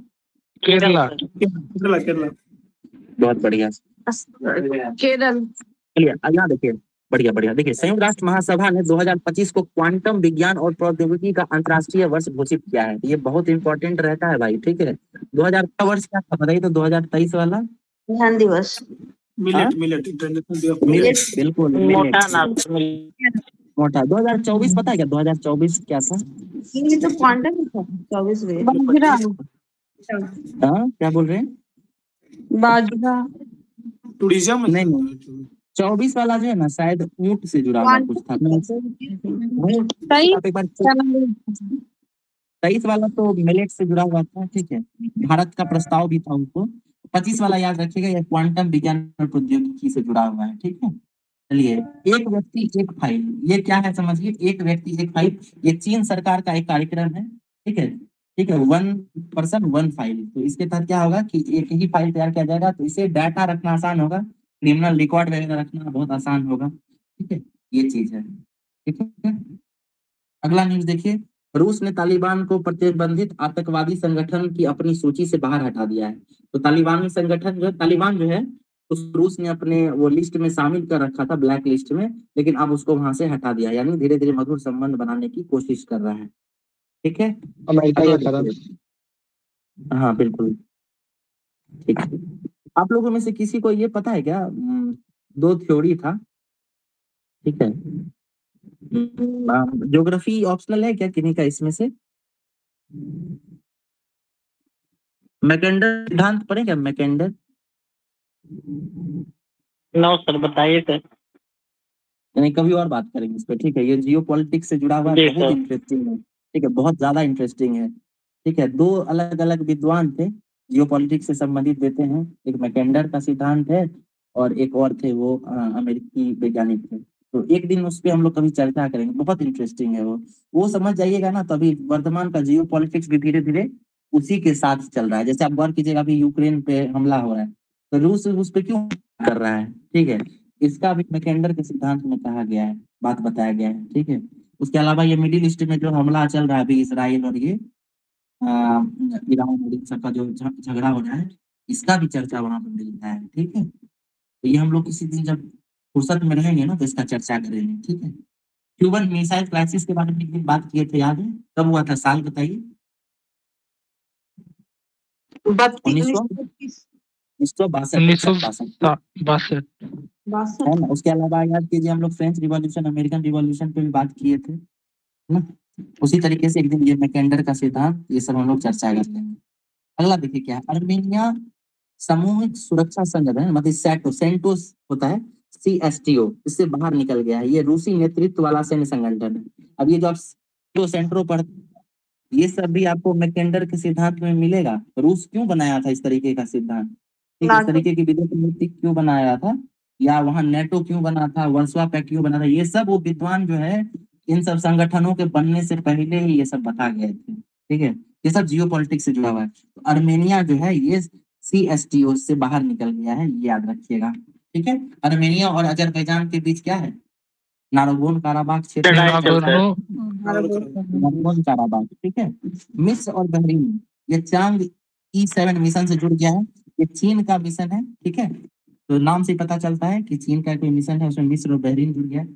केरला। बहुत बढ़िया। केरल। चलिए यहाँ देखिए, बढ़िया बढ़िया। देखिए, संयुक्त राष्ट्र महासभा ने 2025 को क्वांटम विज्ञान और प्रौद्योगिकी का अंतर्राष्ट्रीय वर्ष घोषित किया है। ये बहुत इंपॉर्टेंट रहता है भाई, ठीक है। 2000 का वर्ष क्या था बताइए तो? 2023 वाला ध्यान दिवस। मिलेट बिल्कुल, मोटा। 2024 पता है क्या? 2024 क्या था? ये तो क्वांटम था। 24 क्या बोल रहे हैं? बाजरा। टूरिज्म नहीं, 24 वाला जो है ना, शायद ऊंट से जुड़ा हुआ कुछ था। 23 वाला तो मिलेट से जुड़ा हुआ था, ठीक है। भारत का प्रस्ताव भी था उनको। 25 वाला याद रखिएगा, ये क्वांटम विज्ञान और प्रौद्योगिकी से जुड़ा हुआ है, ठीक है। चलिए, एक व्यक्ति एक फाइल, ये क्या है समझिए। एक व्यक्ति एक फाइल, ये चीन सरकार का एक कार्यक्रम है, ठीक है। ठीक है, 1 पर्सन 1 फाइल। तो इसके तहत क्या होगा कि एक ही फाइल तैयार किया जाएगा, तो इसे डाटा रखना आसान होगा, क्रिमिनल रिकॉर्ड वगैरह रखना बहुत आसान होगा, ठीक है। ये चीज है, ठीक है। अगला न्यूज देखिए, रूस ने तालिबान को प्रतिबंधित आतंकवादी संगठन की अपनी सूची से बाहर हटा दिया है। तो तालिबानी संगठन जो तालिबान जो है, उस रूस ने अपने वो लिस्ट में शामिल कर रखा था, ब्लैक लिस्ट में, लेकिन अब उसको वहां से हटा दिया, यानी धीरे धीरे मधुर संबंध बनाने की कोशिश कर रहा है, ठीक है। अमेरिका ये करा। हाँ बिल्कुल, ठीक है। आप लोगों में से किसी को ये पता है क्या? 2 थ्योरी था, ठीक है। ज्योग्राफी ऑप्शनल है क्या किन्हीं का इसमें से? मैकेंडर सिद्धांत पढ़े क्या? मैकेंडर? नो सर, बताइए सर। नहीं, कभी और बात करेंगे इस पे, ठीक है। ये जियो पॉलिटिक्स से जुड़ा हुआ है, बहुत इंटरेस्टिंग है, ठीक है, बहुत ज्यादा इंटरेस्टिंग है, ठीक है। 2 अलग अलग विद्वान थे, जियो पॉलिटिक्स से संबंधित देते हैं। एक मैकेंडर का सिद्धांत है और एक और थे, वो अमेरिकी वैज्ञानिक थे। तो एक दिन उस पर हम लोग कभी चर्चा करेंगे, बहुत इंटरेस्टिंग है वो समझ जाइएगा ना। तभी वर्तमान का जियो पॉलिटिक्स भी धीरे धीरे उसी के साथ चल रहा है। जैसे आप गौर कीजिएगा, अभी यूक्रेन पे हमला हो रहा है, तो रूस उस पे क्यों कर रहा है, ठीक है। इसका भी मैकेंडर के सिद्धांत में कहा गया है, बात बताया गया है, ठीक है। उसके अलावा ये मिडिल ईस्ट में जो हमला चल रहा है अभी, इसराइल और ये ईरान और इन सबका जो झगड़ा हो रहा है, इसका भी चर्चा वहां पर मिलता है, ठीक है। तो ये हम लोग किसी दिन जब फुर्सत में रहेंगे ना, तो इसका चर्चा करेंगे, ठीक है। क्यूबन मिसाइल क्राइसिस के बारे में एक दिन बात किए थे, याद है? कब हुआ था, साल बताइए। 1962। है ना। उसके अलावा याद कीजिए, हम लोग फ्रेंच रिवॉल्यूशन, अमेरिकन रिवॉल्यूशन पे भी बात किए थे ना। उसी तरीके से एक दिन ये मैकेंडर का सिद्धांत, ये सब हम लोग चर्चा कर लेंगे। अगला देखिए क्या है, अर्मेनिया सामूहिक सुरक्षा संगठन, मतलब सेंटोस होता है, CSTO, इससे बाहर निकल गया है। ये रूसी नेतृत्व वाला सैन्य संगठन है। अब ये जो आप सेंट्रो पर, ये सब भी आपको मैकेंडर के सिद्धांत में मिलेगा। रूस क्यों बनाया था इस तरीके का सिद्धांत, इस तरीके की विदेश नीति क्यों बनाया था, या वहां नेटो क्यों बना था, वर्सोवा पैक्ट क्यों बना था, ये सब वो विद्वान जो है इन सब संगठनों के बनने से पहले ही ये सब बता गए थे, ठीक है। ये सब जियो पॉलिटिक्स से जुड़ा हुआ है। तो अर्मेनिया जो है ये CSTO से बाहर निकल गया है, ये याद रखिएगा, ठीक है। अर्मेनिया और अजरबैजान के बीच क्या है? नागोर्नो काराबाख क्षेत्र, नागोर्नो काराबाख, ठीक है। मिस्र और बहरीन, ये चांद E7 मिशन से जुड़ गया है। ये चीन का मिशन है, ठीक है। तो नाम से पता चलता है कि चीन का कोई मिशन है, उसमें मिस्र और बहरीन जुड़ गया है।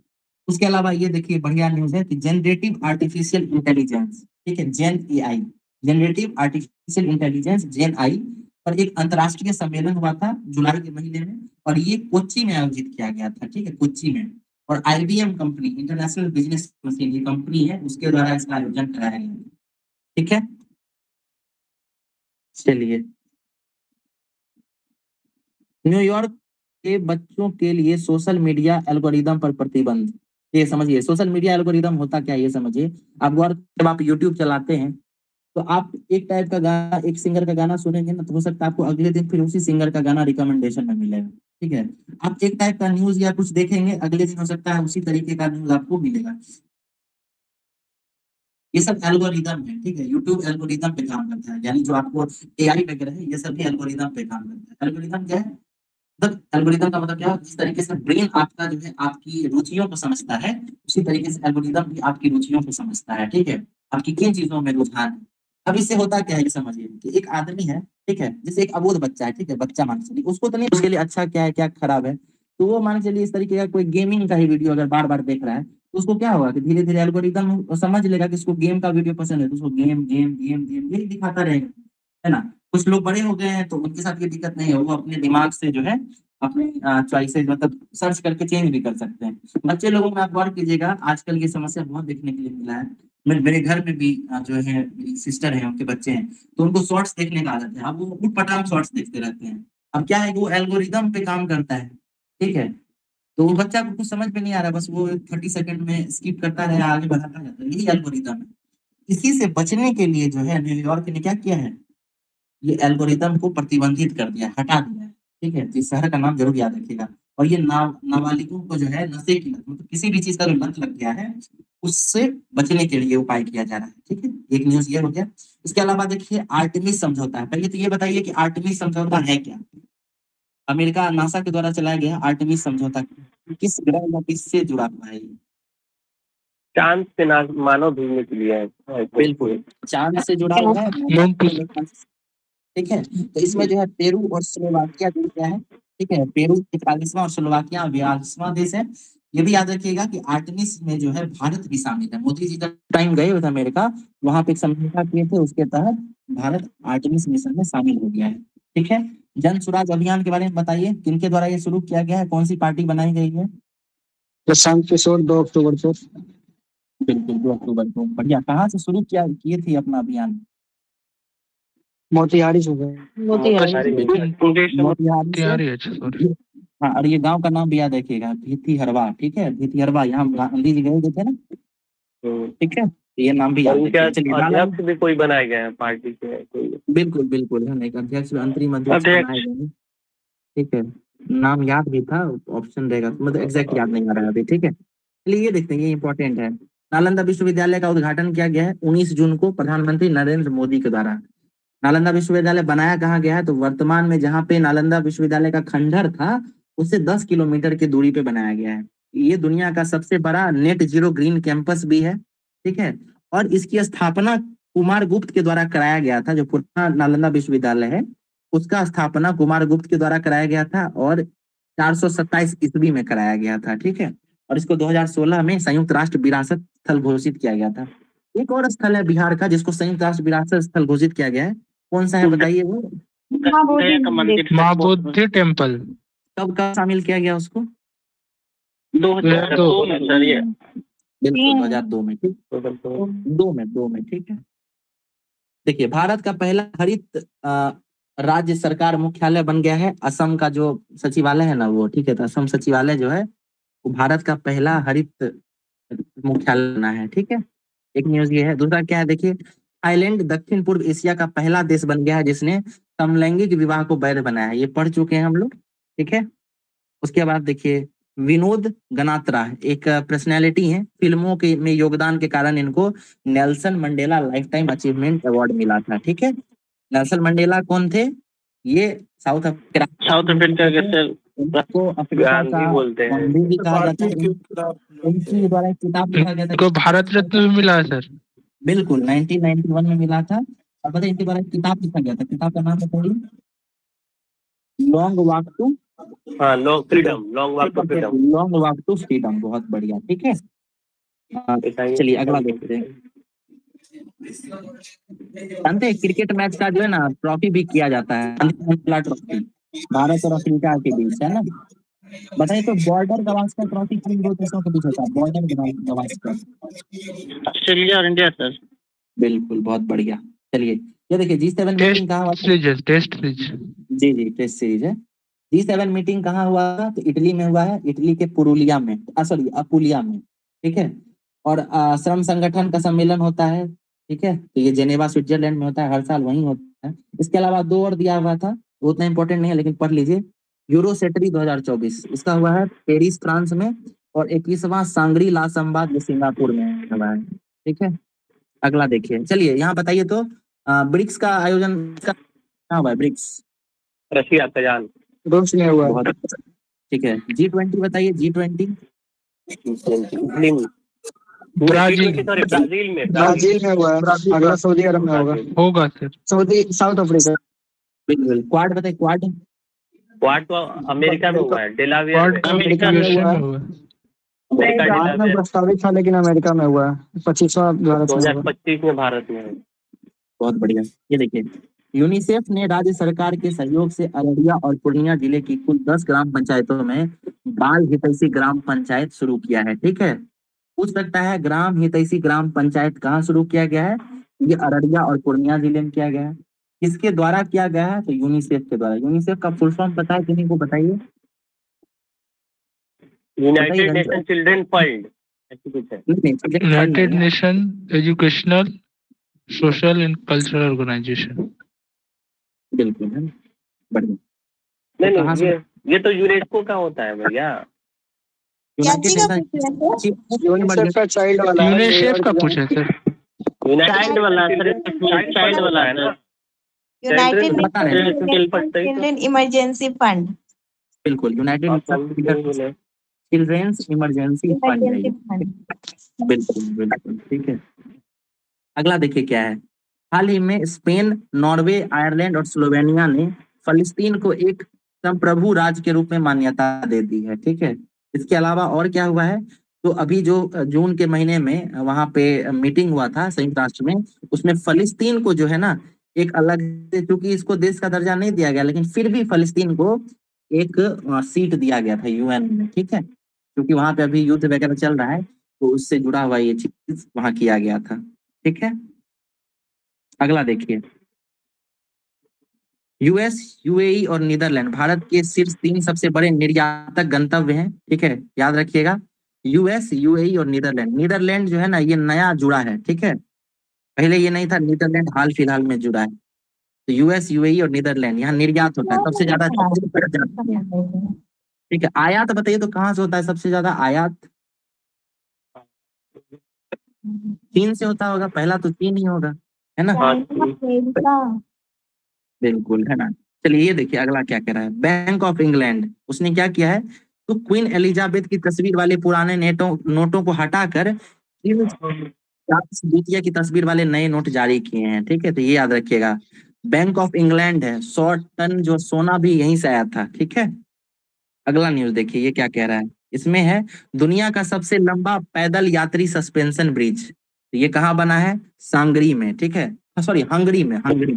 उसके अलावा ये देखिए, बढ़िया न्यूज है कि जनरेटिव आर्टिफिशियल इंटेलिजेंस, ठीक है, JEN AI, generative artificial intelligence JEN AI पर एक अंतर्राष्ट्रीय सम्मेलन हुआ था जुलाई के महीने में, और ये कोच्चि में आयोजित किया गया था, ठीक है, कोच्चि में। और IBM company, international business machine, ये कंपनी है, उसके द्वारा इसका आयोजन कराया गया, ठीक है। चलिए, न्यूयॉर्क के बच्चों के लिए सोशल मीडिया एल्गोरिदम पर प्रतिबंध। ये समझिए, सोशल मीडिया एल्गोरिदम होता क्या है ये समझिए। आप गौर, जब आप यूट्यूब चलाते हैं तो आप एक टाइप का गाना, एक सिंगर का गाना सुनेंगे ना, तो हो सकता है आपको अगले दिन फिर उसी सिंगर का गाना रिकमेंडेशन में मिलेगा, ठीक है। आप एक टाइप का न्यूज या कुछ देखेंगे, अगले दिन हो सकता है उसी तरीके का न्यूज आपको मिलेगा। ये सब एल्गोरिदम है, ठीक है। यूट्यूब एल्गोरिदम पे काम करता है, यानी जो आपको AI वगैरह है, ये सब भी एल्गोरिदम पे काम करता है। एल्गोरिदम क्या है? मतलब एल्गोरिदम का मतलब क्या है, जिस तरीके से ब्रेन आपका जो है आपकी रुचियों को समझता है, उसी तरीके से एल्गोरिदम भी आपकी रुचियों को समझता है, ठीक है, आपकी किन चीजों में रुझान है। अब इससे होता क्या है ये समझिए कि एक आदमी है, ठीक है, जैसे एक अबोध बच्चा है, ठीक है, बच्चा मान के चलिए, उसको तो नहीं उसके लिए अच्छा क्या है क्या खराब है, तो वो मान के चलिए इस तरीके का कोई गेमिंग का ही वीडियो अगर बार बार देख रहा है, तो उसको क्या होगा कि धीरे धीरे एल्गोरिदम समझ लेगा कि इसको गेम का वीडियो पसंद है, तो उसको गेम गेम गेम गेम यही दिखाता रहेगा, है ना। कुछ लोग बड़े हो गए हैं तो उनके साथ ये दिक्कत नहीं है, वो अपने दिमाग से जो है अपने चॉइसेस मतलब सर्च करके चेंज भी कर सकते हैं। बच्चे लोगों में आप गौर कीजिएगा, आजकल ये समस्या बहुत देखने के लिए मिला है। मेरे घर में भी जो है मेरी सिस्टर है, उनके बच्चे हैं, तो उनको शॉर्ट्स देखने का आदत है। अब वो उटपटांग शॉर्ट्स देखते रहते हैं। अब क्या है कि वो एल्गोरिदम पे काम करता है, ठीक है, तो वो बच्चा को कुछ समझ में नहीं आ रहा, बस वो 30 सेकंड में स्किप करता रहे, आगे बढ़ाता जाता है, यही एल्गोरिदम है। इसी से बचने के लिए जो है न्यूयॉर्क ने क्या किया है, ये एल्गोरिदम को प्रतिबंधित कर दिया, हटा दिया है, ठीक है। तो इस शहर का नाम जरूर याद रखिएगा। और ये नाबालिगों को जो है नशे की लत मतलब किसी भी चीज का जो लत लग गया है, उससे बचने के लिए उपाय किया जा रहा है, ठीक है। एक न्यूज ये हो गया। इसके अलावा देखिए आर्टेमिस समझौता है। पहले तो ये बताइए कि आर्टेमिस समझौता है क्या। अमेरिका नासा के द्वारा चलाया गया आर्टेमिस समझौता किस ग्रह या किससे जुड़ा हुआ है ये? चांद से मानव भेजने के लिए है। बिल्कुल, चांद से जुड़ा हुआ है, ठीक है। तो इसमें जो है पेरू और स्लोवाकिया देश क्या है, ठीक है, पेरू 41वां और स्लोवाकिया 42वां देश है। ये भी याद रखिएगा कि आर्टेमिस में जो है भारत भी शामिल है। मोदी जी जब टाइम गए हुए थे अमेरिका, वहां पे एक समझौता किए थे, उसके तहत भारत आर्टेमिस मिशन में शामिल हो गया है, ठीक है। जन स्वराज अभियान के बारे में बताइए, किनके द्वारा ये शुरू किया गया है, कौन सी पार्टी बनाई गई है? प्रशांत किशोर 2 अक्टूबर को। बिल्कुल 2 अक्टूबर को। बढ़िया। कहाँ से शुरू किए थे अपना अभियान? मोतिहारी से गए। मोतिहारी, अच्छा सॉरी। हाँ, और ये गांव का नाम भी याद रखिएगा, भीतिहरवा, ठीक है, भीतिहरवा। यहाँ गांधी जी गए थे ना, ठीक है, ये नाम भी याद रखिएगा। चलिए, अध्यक्ष भी कोई बनाए गए हैं पार्टी के कोई? बिल्कुल बिल्कुल, हम एक अध्यक्ष अंतरिम अध्यक्ष बनाए गए हैं, ठीक है। नाम याद भी था, ऑप्शन रहेगा, मतलब एग्जैक्ट याद नहीं आ रहा है अभी, ठीक है। चलिए ये देखते हैं, ये इंपॉर्टेंट है। नालंदा विश्वविद्यालय का उद्घाटन किया गया है 19 जून को प्रधानमंत्री नरेंद्र मोदी के द्वारा। नालंदा विश्वविद्यालय बनाया कहाँ गया है, तो वर्तमान में जहाँ पे नालंदा विश्वविद्यालय का खंडहर था, उससे 10 किलोमीटर की दूरी पे बनाया गया है। ये दुनिया का सबसे बड़ा नेट जीरो ग्रीन कैंपस भी है, ठीक है। और इसकी स्थापना कुमार गुप्त के द्वारा कराया गया था। जो पुराना नालंदा विश्वविद्यालय है, उसका स्थापना कुमार गुप्त के द्वारा कराया गया था और 427 ईस्वी में कराया गया था, ठीक है। और इसको 2016 में संयुक्त राष्ट्र विरासत स्थल घोषित किया गया था। एक और स्थल है बिहार का जिसको संयुक्त राष्ट्र विरासत स्थल घोषित किया गया है, कौन सा है बताइए वो? माँ बोधि टेम्पल। कब शामिल किया गया उसको? 2002 में सर। ये बिल्कुल 2002 में, ठीक, 2 में, ठीक है। देखिए, भारत का पहला हरित राज्य सरकार मुख्यालय बन गया है असम का जो सचिवालय है ना वो, ठीक है। तो असम सचिवालय जो है वो भारत का पहला हरित मुख्यालय बना है, ठीक है। एक न्यूज ये है। दूसरा क्या है देखिए, थाईलैंड दक्षिण पूर्व एशिया का पहला देश बन गया है जिसने समलैंगिक विवाह को वैध बनाया है। ये पढ़ चुके हैं हम लोग, ठीक है। उसके बाद देखिए, विनोद गनात्रा एक पर्सनैलिटी है, फिल्मों के में योगदान के कारण इनको Nelson Mandela life time achievement award मिला था, ठीक है। नेल्सन मंडेला कौन थे? ये साउथ अफ्रीका के सर को अफ्रीका का बोलते हैं। गांधी भी कहा जाता है। उनकी द्वारा एक किताब लिखा गया था, इनको भारत रत्न भी मिला है सर। बिल्कुल 1991 में मिला था। और पता है इनके द्वारा एक किताब लिखा गया था, किताब का नाम बताइए। Long walk to long freedom, long walk to freedom. Long walk to freedom, बहुत बढ़िया, ठीक है। चलिए अगला देखते हैं। जानते हैं क्रिकेट मैच का जो है ना ट्रॉफी भी किया जाता है, ट्रॉफी भारत और अफ्रीका के बीच, है ना। बताइए तो बॉर्डर गवास्कर ट्रॉफी किन दो देशों के बीच होता है? बॉर्डर गवास्कर ऑस्ट्रेलिया और इंडिया सर। बिल्कुल, बहुत बढ़िया। चलिए ये देखिए, G7 मीटिंग कहाँ हुआ था? Test series. जी टेस्ट सीरीज है। G7 मीटिंग कहाँ हुआ था? तो इटली में हुआ है, इटली के पुरुलिया में, सॉरी अपुलिया में, ठीक है। और श्रम संगठन का सम्मेलन होता है, ठीक है। तो ये जेनेवा स्विट्जरलैंड में होता है, हर साल वहीं होता है। इसके अलावा 2 और दिया हुआ था, उतना इंपॉर्टेंट नहीं है लेकिन पढ़ लीजिए। यूरोसेटरी 2024 इसका हुआ है पेरिस फ्रांस में, और 21वां सांग्री ला संवाद जो सिंगापुर में हुआ है, ठीक है। अगला देखिए, चलिए यहाँ बताइए तो ब्रिक्स का आयोजन कहाँ हुआ है? BRICS Russia, Kazan. रूस में हुआ है। बहुत ठीक है। G20 बताइए, G20। इटली में, ब्राजील सॉरी ब्राजील में, ब्राजील में हुआ है, अगला सऊदी अरब में होगा, होगा सर। Saudi south Africa. बिल्कुल। क्वाड बताइए, क्वाड। क्वाड तो अमेरिका में हुआ है, डेलावेयर क्वाड में, तो अमेरिका यूएसए में हुआ। अमेरिका भारत में डेलावेयर, प्रस्तावित था लेकिन अमेरिका में हुआ है, 25वां भारत में होगा। 2025 में भारत में है। बहुत बढ़िया। ये देखिए, यूनिसेफ ने राज्य सरकार के सहयोग से अररिया और पूर्णिया जिले की कुल 10 ग्राम पंचायतों में बाल हितैषी ग्राम पंचायत शुरू किया है। ठीक है। पूछ सकता है ग्राम हितैषी ग्राम पंचायत कहाँ शुरू किया गया है? ये अररिया और पूर्णिया जिले में किया गया है। किसके द्वारा किया गया है? तो यूनिसेफ के द्वारा। यूनिसेफ का फुल फॉर्म पता है किन्हीं को? बताइए। यूनाइटेड नेशन चिल्ड्रन फंड, ऐसी कुछ है। United Nation Educational Social and Cultural Organization. बिल्कुल है। बढ़िया। नहीं कहाँ से? ये तो यूनेस्को का होता है भैया। यूनाइटेड क्या नेशन यूनिसेफ का चाइल्ड वाला है, यूनिसेफ का पूछा सर। चाइल्ड वाला सर, चाइल्ड वाला है ना, यूनाइटेड बता रहे हैं। Children emergency fund. बिल्कुल, United Nation children's emergency fund है ये। बिल्कुल बिल्कुल ठीक है। अगला देखिए क्या है। हाल ही में स्पेन, नॉर्वे, आयरलैंड और स्लोवेनिया ने फलस्तीन को एक संप्रभु राज्य के रूप में मान्यता दे दी है। ठीक है। इसके अलावा और क्या हुआ है? तो अभी जो जून के महीने में वहां पे मीटिंग हुआ था संयुक्त राष्ट्र में, उसमें फलस्तीन को जो है ना एक अलग से, क्योंकि इसको देश का दर्जा नहीं दिया गया, लेकिन फिर भी फलस्तीन को एक सीट दिया गया था यूएन में। ठीक है। क्योंकि वहां पे अभी युद्ध वगैरह चल रहा है, तो उससे जुड़ा हुआ ये चीज वहां किया गया था। ठीक है। अगला देखिए, यूएस, यूएई और नीदरलैंड भारत के शीर्ष 3 सबसे बड़े निर्यातक गंतव्य हैं। ठीक है, याद रखिएगा। यूएस, यूएई और नीदरलैंड। नीदरलैंड जो है ना ये नया जुड़ा है। ठीक है। पहले ये नहीं था, नीदरलैंड हाल फिलहाल में जुड़ा है। तो यूएस, यूएई और नीदरलैंड, यहाँ निर्यात होता है सबसे ज्यादा। ठीक है। आयात बताइए तो कहाँ से होता है सबसे ज्यादा आयात? चीन से होता होगा, पहला तो चीन ही होगा, है ना? बिल्कुल, है ना। चलिए ये देखिए अगला क्या कह रहा है। बैंक ऑफ इंग्लैंड, उसने क्या किया है? तो क्वीन एलिजाबेथ की तस्वीर वाले पुराने नोटों को हटाकर द्वितीय की तस्वीर वाले नए नोट जारी किए हैं। ठीक है, तो ये याद रखिएगा। बैंक ऑफ इंग्लैंड है। 100 टन जो सोना भी यहीं से आया था। ठीक है। अगला न्यूज देखिए, ये क्या कह रहा है। इसमें है दुनिया का सबसे लंबा पैदल यात्री सस्पेंशन ब्रिज। तो ये कहाँ बना है? सांगरी में। ठीक है, सॉरी हंगरी में। हंगरी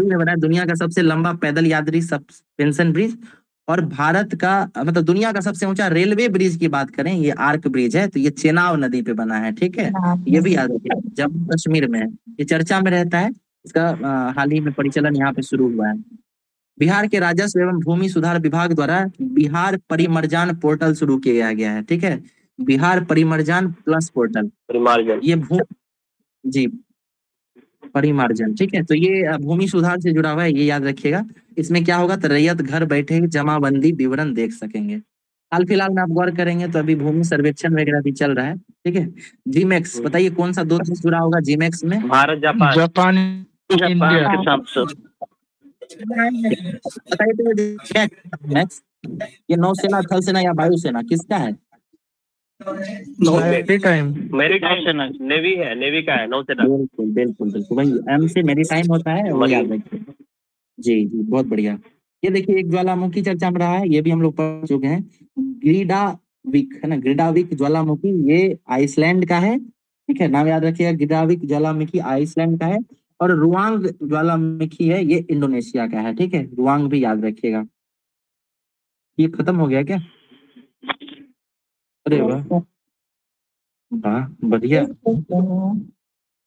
में बना है दुनिया का सबसे लंबा पैदल यात्री सस्पेंशन ब्रिज। और भारत का मतलब दुनिया का सबसे ऊंचा रेलवे ब्रिज की बात करें, ये आर्क ब्रिज है, तो ये चेनाब नदी पे बना है। ठीक है, ये भी याद रखिए, जम्मू कश्मीर में है। ये चर्चा में रहता है। इसका हाल ही में परिचालन यहाँ पे शुरू हुआ है। बिहार के राजस्व एवं भूमि सुधार विभाग द्वारा बिहार परिमर्जान पोर्टल शुरू किया गया है। ठीक है, बिहार परिमर्जान प्लस पोर्टल। ये जी परिमार्जन। ठीक है, तो ये भूमि सुधार से जुड़ा हुआ है, ये याद रखिएगा। इसमें क्या होगा? तो रैयत घर बैठे जमाबंदी विवरण देख सकेंगे। हाल फिलहाल में आप गौर करेंगे तो अभी भूमि सर्वेक्षण वगैरह भी चल रहा है। ठीक है। जीमैक्स बताइए कौन सा 2 देश जुड़ा होगा जीमैक्स में? भारत, जापान, जापान, इंडिया के साथ बताइए तो जीमैक्स ये नौसेना, थल सेना या वायुसेना किसका है? मेरीटाइम सेना, नेवी है, नेवी का है, नौसेना। बिल्कुल बिल्कुल बिल्कुल, वही एम से मेरीटाइम होता है, वो याद रखिए। जी जी बहुत बढ़िया। ये देखिए एक ज्वालामुखी चर्चा में रहा है, ये भी हम लोग पढ़ चुके हैं। ग्रीडाविक है ना, ग्रीडाविक ज्वालामुखी, ये आइसलैंड का है। ठीक है, नाम याद रखिएगा। ग्रीडाविक ज्वालामुखी आइसलैंड का है। और रुआंग ज्वालामुखी है, ये इंडोनेशिया का है। ठीक है, रुआंग भी याद रखिएगा। ये खत्म हो गया क्या? अरे वाह, वाह बढ़िया।